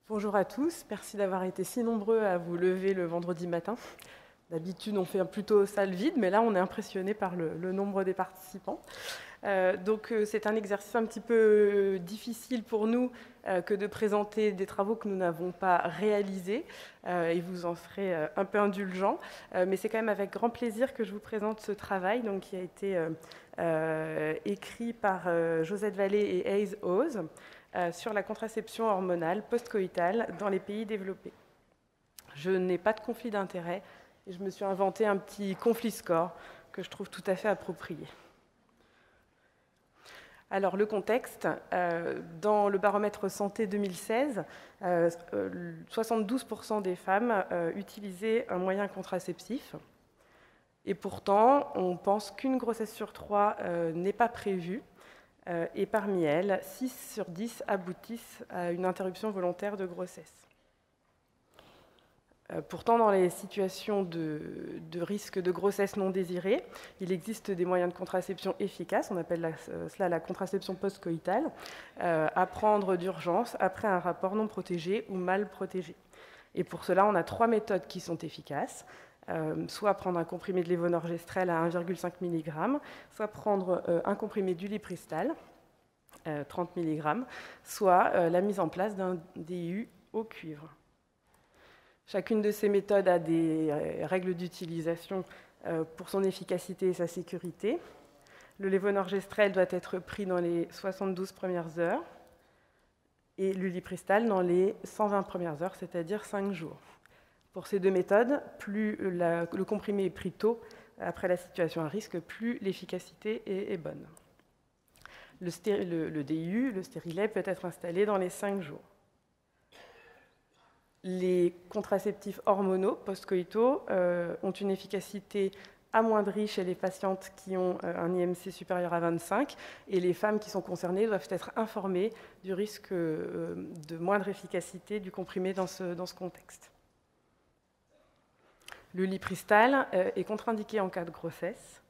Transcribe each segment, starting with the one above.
Bonjour à tous, merci d'avoir été si nombreux à vous lever le vendredi matin. D'habitude, on fait plutôt salle vide, mais là, on est impressionné par le nombre des participants. C'est un exercice un petit peu difficile pour nous que de présenter des travaux que nous n'avons pas réalisés, et vous en serez un peu indulgents, mais c'est quand même avec grand plaisir que je vous présente ce travail qui a été écrit par Josette Vallée et Hayes Hawes sur la contraception hormonale post-coïtale dans les pays développés. Je n'ai pas de conflit d'intérêts et je me suis inventé un petit conflit score que je trouve tout à fait approprié. Alors, le contexte, dans le baromètre santé 2016, 72% des femmes utilisaient un moyen contraceptif. Et pourtant, on pense qu'une grossesse sur 3 n'est pas prévue. Et parmi elles, 6 sur 10 aboutissent à une interruption volontaire de grossesse. Pourtant, dans les situations de risque de grossesse non désirée, il existe des moyens de contraception efficaces, on appelle cela la contraception post-coïtale, à prendre d'urgence après un rapport non protégé ou mal protégé. Et pour cela, on a 3 méthodes qui sont efficaces. Soit prendre un comprimé de lévonorgestrel à 1,5 mg, soit prendre un comprimé d'ulipristal, 30 mg, soit la mise en place d'un DIU au cuivre. Chacune de ces méthodes a des règles d'utilisation pour son efficacité et sa sécurité. Le lévonorgestrel doit être pris dans les 72 premières heures et l'ulipristal dans les 120 premières heures, c'est-à-dire 5 jours. Pour ces deux méthodes, plus le comprimé est pris tôt après la situation à risque, plus l'efficacité est bonne. Le DIU, le stérilet, peut être installé dans les 5 jours. Les contraceptifs hormonaux post-coïtaux ont une efficacité amoindrie chez les patientes qui ont un IMC supérieur à 25, et les femmes qui sont concernées doivent être informées du risque de moindre efficacité du comprimé dans ce contexte. Le lipristal est contre-indiqué en cas de grossesse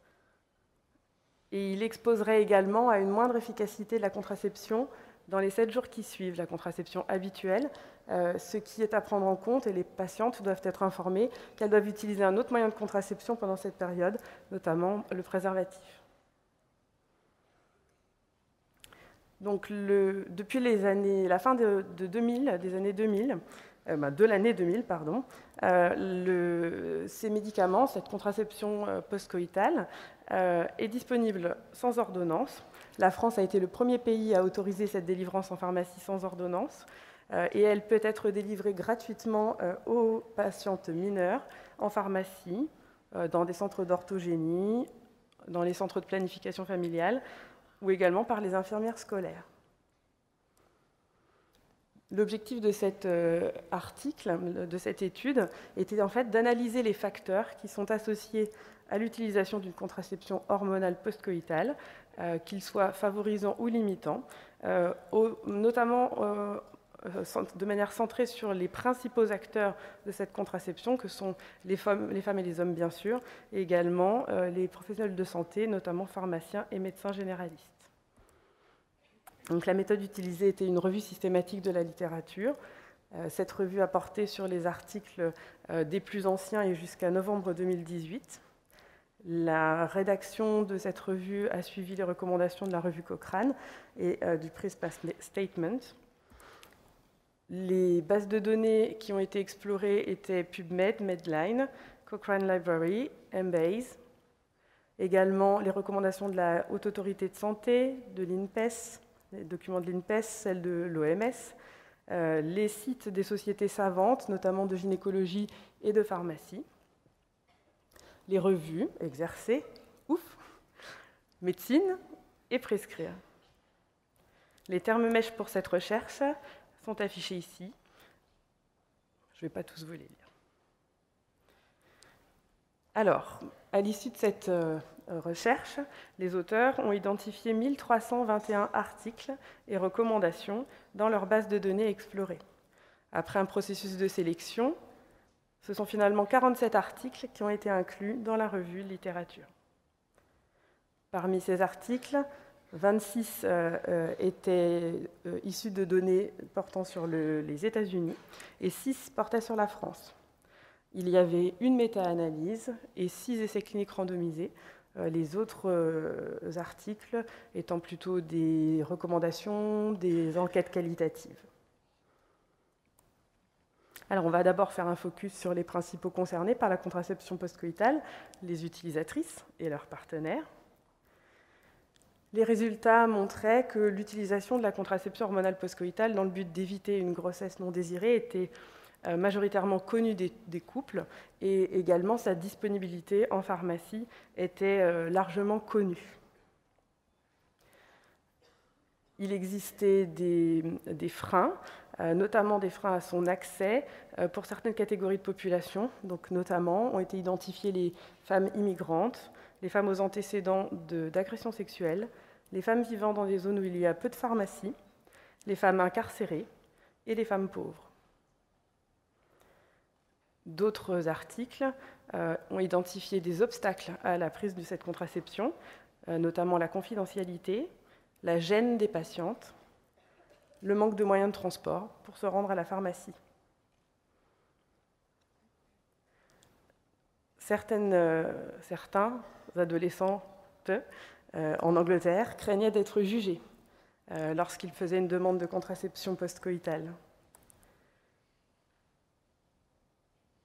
et il exposerait également à une moindre efficacité de la contraception dans les 7 jours qui suivent la contraception habituelle, ce qui est à prendre en compte, et les patientes doivent être informées qu'elles doivent utiliser un autre moyen de contraception pendant cette période, notamment le préservatif. Donc, depuis la fin des années 2000, de l'année 2000, pardon, ces médicaments, cette contraception post-coïtale, est disponible sans ordonnance. La France a été le premier pays à autoriser cette délivrance en pharmacie sans ordonnance, et elle peut être délivrée gratuitement aux patientes mineures en pharmacie, dans des centres d'orthogénie, dans les centres de planification familiale, ou également par les infirmières scolaires. L'objectif de cet article, de cette étude, était en fait d'analyser les facteurs qui sont associés à l'utilisation d'une contraception hormonale post-coïtale, qu'ils soient favorisants ou limitants, notamment de manière centrée sur les principaux acteurs de cette contraception, que sont les femmes et les hommes bien sûr, et également les professionnels de santé, notamment pharmaciens et médecins généralistes. Donc, la méthode utilisée était une revue systématique de la littérature. Cette revue a porté sur les articles des plus anciens et jusqu'à novembre 2018. La rédaction de cette revue a suivi les recommandations de la revue Cochrane et du PRISPA Statement. Les bases de données qui ont été explorées étaient PubMed, Medline, Cochrane Library, Embase. Également les recommandations de la Haute Autorité de Santé, de l'INPES, les documents de l'INPES, celles de l'OMS, les sites des sociétés savantes, notamment de gynécologie et de pharmacie, les revues Exercer, Médecine et Prescrire. Les termes mèches pour cette recherche sont affichés ici. Je ne vais pas tous vous les lire. Alors, à l'issue de cette recherche, les auteurs ont identifié 1321 articles et recommandations dans leur base de données explorée. Après un processus de sélection, ce sont finalement 47 articles qui ont été inclus dans la revue Littérature. Parmi ces articles, 26 étaient issus de données portant sur les États-Unis et 6 portaient sur la France. Il y avait une méta-analyse et 6 essais cliniques randomisés, les autres articles étant plutôt des recommandations, des enquêtes qualitatives. Alors, on va d'abord faire un focus sur les principaux concernés par la contraception postcoïtale, les utilisatrices et leurs partenaires. Les résultats montraient que l'utilisation de la contraception hormonale postcoïtale dans le but d'éviter une grossesse non désirée était majoritairement connue des couples et également sa disponibilité en pharmacie était largement connue. Il existait des freins, notamment des freins à son accès pour certaines catégories de population. Donc, notamment, ont été identifiées les femmes immigrantes, les femmes aux antécédents d'agressions sexuelles, les femmes vivant dans des zones où il y a peu de pharmacie, les femmes incarcérées et les femmes pauvres. D'autres articles ont identifié des obstacles à la prise de cette contraception, notamment la confidentialité, la gêne des patientes, le manque de moyens de transport pour se rendre à la pharmacie. Certains adolescentes en Angleterre craignaient d'être jugées lorsqu'ils faisaient une demande de contraception postcoïtale.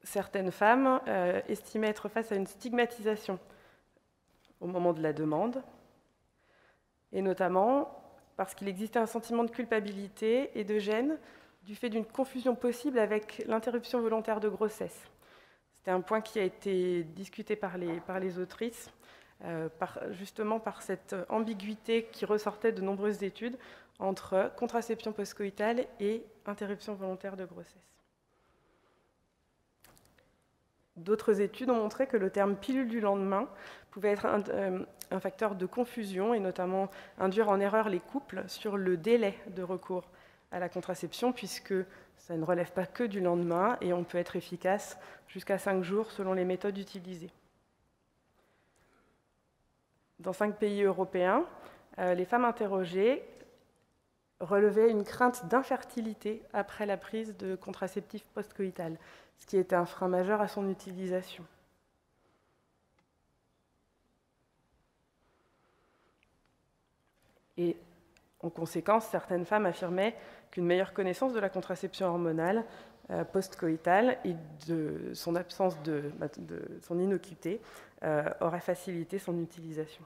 Certaines femmes estimaient être face à une stigmatisation au moment de la demande, et notamment parce qu'il existait un sentiment de culpabilité et de gêne du fait d'une confusion possible avec l'interruption volontaire de grossesse. C'était un point qui a été discuté par les autrices, justement par cette ambiguïté qui ressortait de nombreuses études entre contraception postcoïtale et interruption volontaire de grossesse. D'autres études ont montré que le terme pilule du lendemain pouvait être un facteur de confusion et notamment induire en erreur les couples sur le délai de recours à la contraception, puisque ça ne relève pas que du lendemain et on peut être efficace jusqu'à 5 jours selon les méthodes utilisées. Dans 5 pays européens, les femmes interrogées relevaient une crainte d'infertilité après la prise de contraceptifs postcoïtales, ce qui était un frein majeur à son utilisation. Et en conséquence, certaines femmes affirmaient qu'une meilleure connaissance de la contraception hormonale postcoïtale et de son absence de son innocuité aurait facilité son utilisation.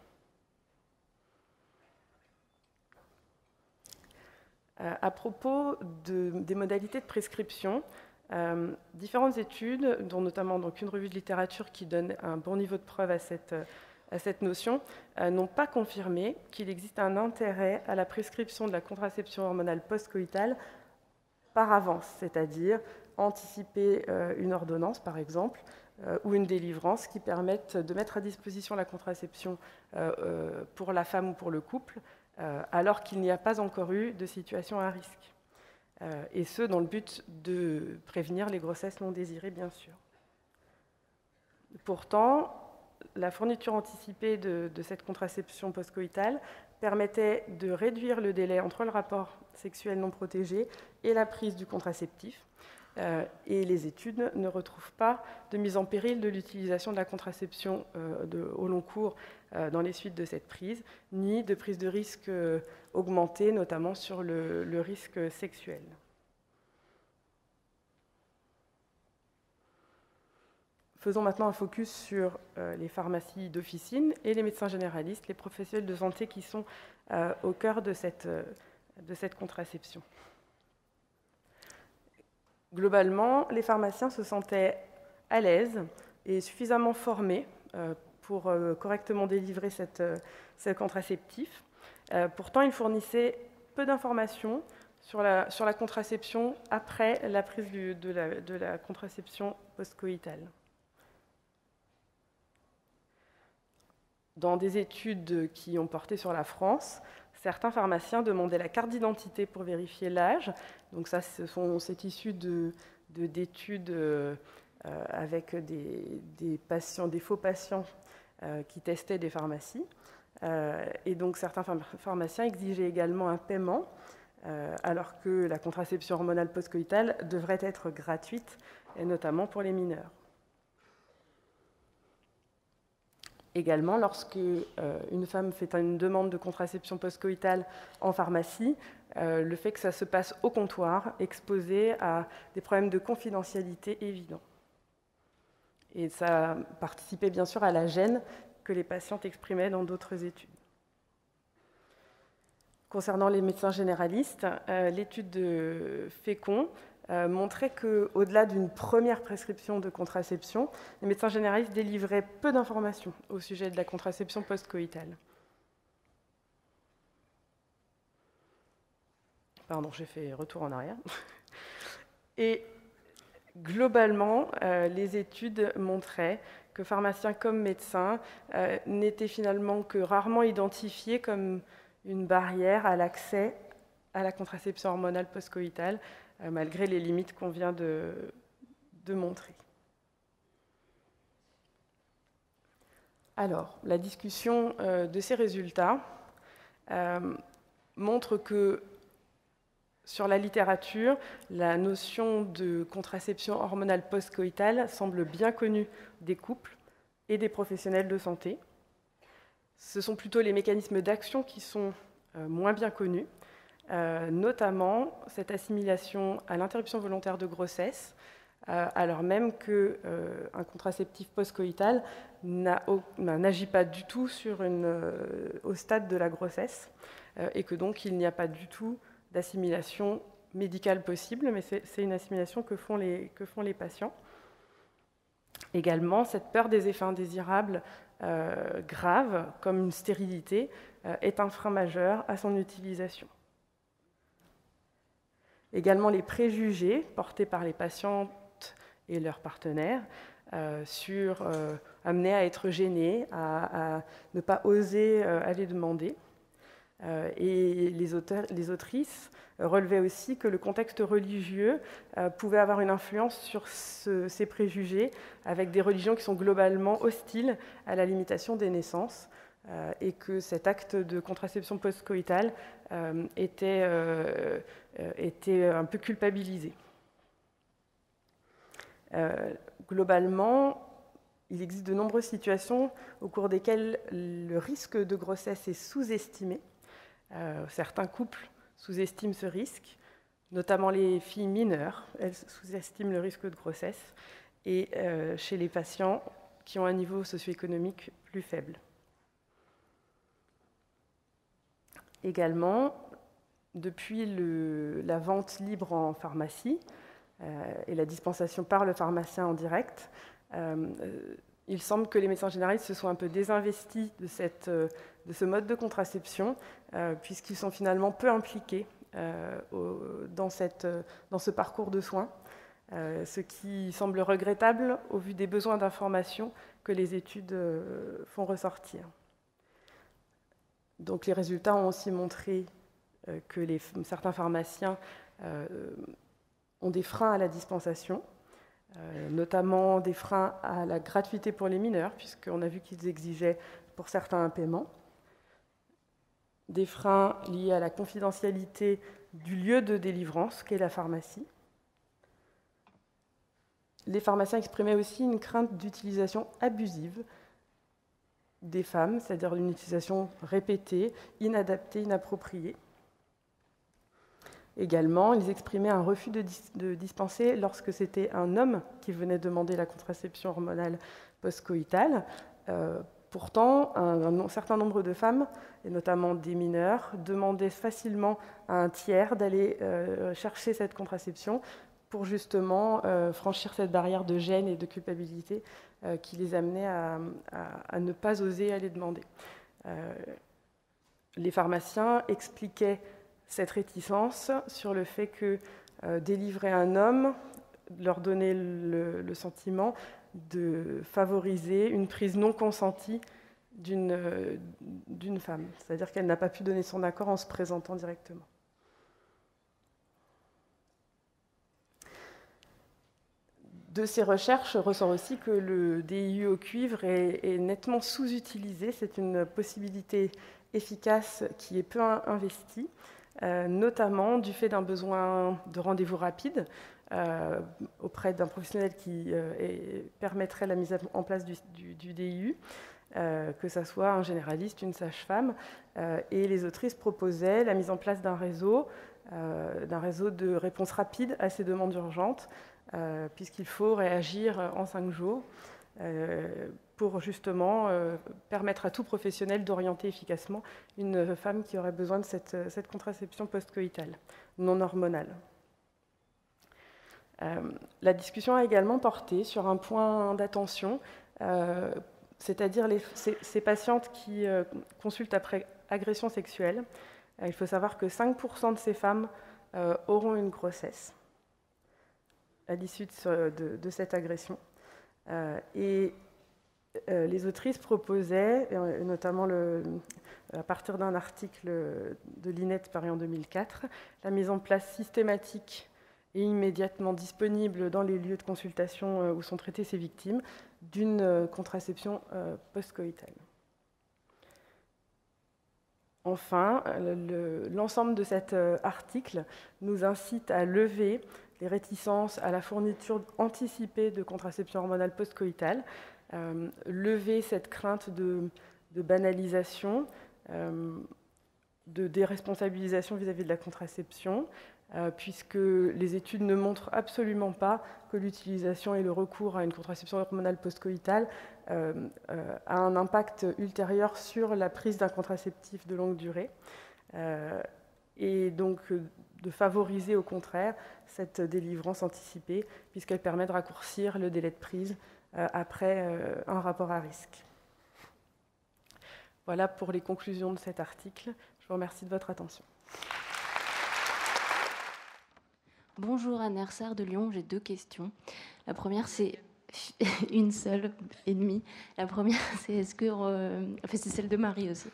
À propos des modalités de prescription, différentes études, dont notamment donc une revue de littérature qui donne un bon niveau de preuve à cette notion, n'ont pas confirmé qu'il existe un intérêt à la prescription de la contraception hormonale postcoïtale par avance, c'est-à-dire anticiper une ordonnance, par exemple, ou une délivrance qui permettent de mettre à disposition la contraception pour la femme ou pour le couple, alors qu'il n'y a pas encore eu de situation à risque. Et ce, dans le but de prévenir les grossesses non désirées, bien sûr. Pourtant, la fourniture anticipée de cette contraception postcoïtale permettait de réduire le délai entre le rapport sexuel non protégé et la prise du contraceptif. Et les études ne retrouvent pas de mise en péril de l'utilisation de la contraception au long cours dans les suites de cette prise, ni de prise de risque augmentée, notamment sur le risque sexuel. Faisons maintenant un focus sur les pharmacies d'officine et les médecins généralistes, les professionnels de santé qui sont au cœur de cette contraception. Globalement, les pharmaciens se sentaient à l'aise et suffisamment formés pour correctement délivrer cette contraceptif. Pourtant, ils fournissaient peu d'informations sur la contraception après la prise de la contraception postcoïtale. Dans des études qui ont porté sur la France, certains pharmaciens demandaient la carte d'identité pour vérifier l'âge. Donc ça, c'est issu d'études avec des faux patients qui testaient des pharmacies. Et donc certains pharmaciens exigeaient également un paiement, alors que la contraception hormonale postcoïtale devrait être gratuite, et notamment pour les mineurs. Également, lorsque une femme fait une demande de contraception postcoïtale en pharmacie, le fait que ça se passe au comptoir, exposé à des problèmes de confidentialité évidents. Et ça participait bien sûr à la gêne que les patientes exprimaient dans d'autres études. Concernant les médecins généralistes, l'étude de Fécon montrait qu'au-delà d'une première prescription de contraception, les médecins généralistes délivraient peu d'informations au sujet de la contraception postcoïtale. Pardon, j'ai fait retour en arrière. Et globalement, les études montraient que pharmaciens comme médecins n'étaient finalement que rarement identifiés comme une barrière à l'accès à la contraception hormonale postcoïtale, malgré les limites qu'on vient de montrer. Alors, la discussion de ces résultats montre que sur la littérature, la notion de contraception hormonale postcoïtale semble bien connue des couples et des professionnels de santé. Ce sont plutôt les mécanismes d'action qui sont moins bien connus, notamment cette assimilation à l'interruption volontaire de grossesse, alors même qu'un contraceptif postcoïtal n'agit pas du tout au stade de la grossesse, et que donc il n'y a pas du tout d'assimilation médicale possible, mais c'est une assimilation que font les patients. Également, cette peur des effets indésirables graves, comme une stérilité, est un frein majeur à son utilisation. Également, les préjugés portés par les patientes et leurs partenaires amenés à être gênés, à ne pas oser aller demander. Et les autrices relevaient aussi que le contexte religieux pouvait avoir une influence sur ces préjugés, avec des religions qui sont globalement hostiles à la limitation des naissances, et que cet acte de contraception postcoïtale était un peu culpabilisé. Globalement, il existe de nombreuses situations au cours desquelles le risque de grossesse est sous-estimé. Certains couples sous-estiment ce risque, notamment les filles mineures, elles sous-estiment le risque de grossesse, et chez les patients qui ont un niveau socio-économique plus faible. Également, depuis la vente libre en pharmacie et la dispensation par le pharmacien en direct, il semble que les médecins généralistes se sont un peu désinvestis de ce mode de contraception, puisqu'ils sont finalement peu impliqués dans ce parcours de soins, ce qui semble regrettable au vu des besoins d'information que les études font ressortir. Donc les résultats ont aussi montré que certains pharmaciens ont des freins à la dispensation, notamment des freins à la gratuité pour les mineurs, puisqu'on a vu qu'ils exigeaient pour certains un paiement, des freins liés à la confidentialité du lieu de délivrance, qu'est la pharmacie. Les pharmaciens exprimaient aussi une crainte d'utilisation abusive des femmes, c'est-à-dire une utilisation répétée, inadaptée, inappropriée. Également, ils exprimaient un refus de dispenser lorsque c'était un homme qui venait demander la contraception hormonale postcoïtale. Pourtant, un certain nombre de femmes, et notamment des mineurs, demandaient facilement à un tiers d'aller chercher cette contraception pour justement franchir cette barrière de gêne et de culpabilité qui les amenait à ne pas oser aller demander. Les pharmaciens expliquaient cette réticence sur le fait que délivrer un homme leur donnait le sentiment de favoriser une prise non consentie d'une femme, c'est-à-dire qu'elle n'a pas pu donner son accord en se présentant directement. De ces recherches ressort aussi que le DIU au cuivre est nettement sous-utilisé. C'est une possibilité efficace qui est peu investie, notamment du fait d'un besoin de rendez-vous rapide auprès d'un professionnel qui permettrait la mise en place du DIU, que ce soit un généraliste, une sage-femme. Et les autrices proposaient la mise en place d'un réseau de réponse rapide à ces demandes urgentes, puisqu'il faut réagir en 5 jours pour justement permettre à tout professionnel d'orienter efficacement une femme qui aurait besoin de cette contraception post-coïtale, non hormonale. La discussion a également porté sur un point d'attention, c'est-à-dire ces patientes qui consultent après agression sexuelle. Il faut savoir que 5% de ces femmes auront une grossesse à l'issue de cette agression. Et les autrices proposaient, notamment à partir d'un article de l'INET paru en 2004, la mise en place systématique et immédiatement disponible dans les lieux de consultation où sont traitées ces victimes d'une contraception post-coïtale. Enfin, l'ensemble de cet article nous incite à lever les réticences à la fourniture anticipée de contraception hormonale post-coïtale, lever cette crainte de banalisation, de déresponsabilisation vis-à-vis de la contraception, puisque les études ne montrent absolument pas que l'utilisation et le recours à une contraception hormonale post-coïtale a un impact ultérieur sur la prise d'un contraceptif de longue durée, et donc de favoriser au contraire cette délivrance anticipée, puisqu'elle permet de raccourcir le délai de prise après un rapport à risque. Voilà pour les conclusions de cet article. Je vous remercie de votre attention. Bonjour, Anne Hersard de Lyon, j'ai 2 questions. La première, c'est une seule et demie. La première, c'est c'est celle de Marie aussi.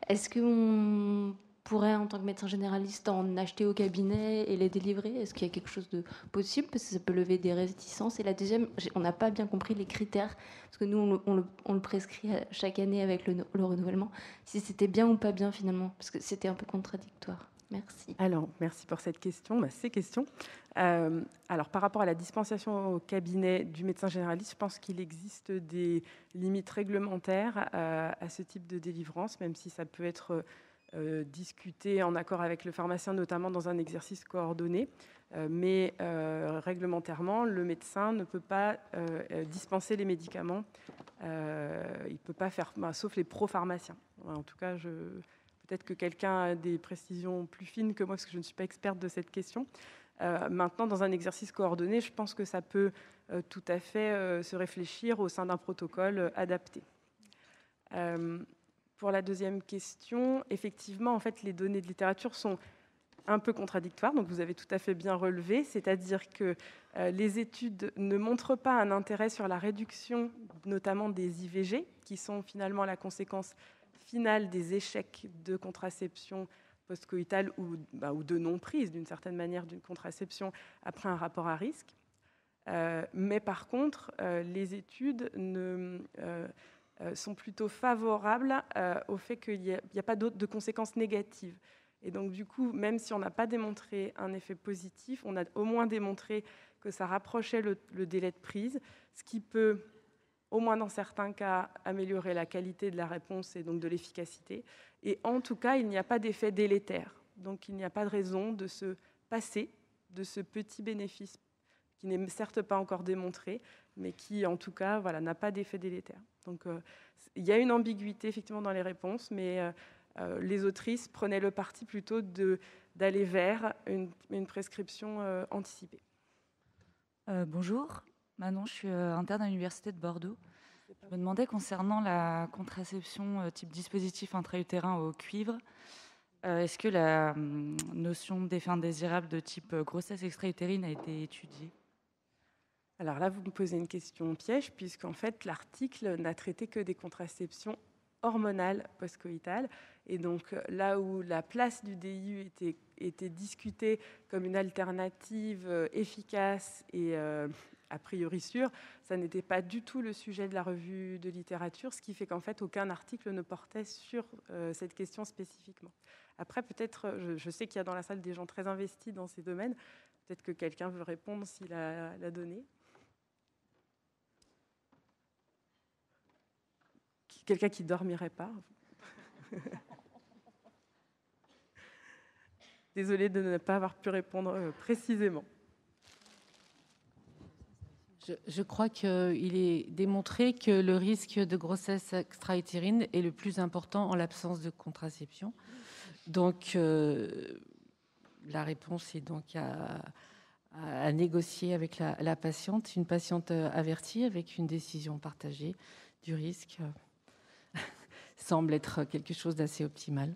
Est-ce qu'on pourrait, en tant que médecin généraliste, en acheter au cabinet et les délivrer? Est-ce qu'il y a quelque chose de possible? Parce que ça peut lever des réticences. Et la deuxième, on n'a pas bien compris les critères, parce que nous, on le prescrit chaque année avec le renouvellement, si c'était bien ou pas bien finalement, parce que c'était un peu contradictoire. Merci. Alors, merci pour cette question, ces questions. Alors, par rapport à la dispensation au cabinet du médecin généraliste, je pense qu'il existe des limites réglementaires à ce type de délivrance, même si ça peut être discuté en accord avec le pharmacien, notamment dans un exercice coordonné. Mais réglementairement, le médecin ne peut pas dispenser les médicaments. Il ne peut pas faire, sauf les pro-pharmaciens. En tout cas, peut-être que quelqu'un a des précisions plus fines que moi, parce que je ne suis pas experte de cette question. Maintenant, dans un exercice coordonné, je pense que ça peut tout à fait se réfléchir au sein d'un protocole adapté. Pour la deuxième question, effectivement, en fait, les données de littérature sont un peu contradictoires, donc vous avez tout à fait bien relevé, c'est-à-dire que les études ne montrent pas un intérêt sur la réduction, notamment des IVG, qui sont finalement la conséquence finale des échecs de contraception post-coïtale ou de non-prise, d'une certaine manière, d'une contraception après un rapport à risque. Mais par contre, les études sont plutôt favorables au fait qu'il n'y a pas de conséquences négatives. Et donc, du coup, même si on n'a pas démontré un effet positif, on a au moins démontré que ça rapprochait le délai de prise, ce qui peut, au moins dans certains cas, améliorer la qualité de la réponse et donc de l'efficacité. Et en tout cas, il n'y a pas d'effet délétère. Donc, il n'y a pas de raison de se passer de ce petit bénéfice qui n'est certes pas encore démontré, mais qui, en tout cas, n'a pas d'effet délétère. Donc, il y a une ambiguïté, effectivement, dans les réponses, mais les autrices prenaient le parti plutôt d'aller vers une prescription anticipée. Bonjour, Manon, je suis interne à l'Université de Bordeaux. Je me demandais concernant la contraception type dispositif intra-utérin au cuivre, est-ce que la notion d'effet indésirable de type grossesse extra-utérine a été étudiée? Alors là, vous me posez une question piège, puisqu'en fait, l'article n'a traité que des contraceptions hormonales post-coïtales. Et donc, là où la place du DIU était discutée comme une alternative efficace et a priori sûr. Ça n'était pas du tout le sujet de la revue de littérature, ce qui fait qu'en fait, aucun article ne portait sur cette question spécifiquement. Après, peut-être, je sais qu'il y a dans la salle des gens très investis dans ces domaines. Peut-être que quelqu'un veut répondre s'il a la donnée. Quelqu'un qui ne dormirait pas. Désolée de ne pas avoir pu répondre précisément. Je crois qu'il est démontré que le risque de grossesse extra-utérine est le plus important en l'absence de contraception. Donc, la réponse est donc à négocier avec la patiente, une patiente avertie avec une décision partagée du risque semble être quelque chose d'assez optimal.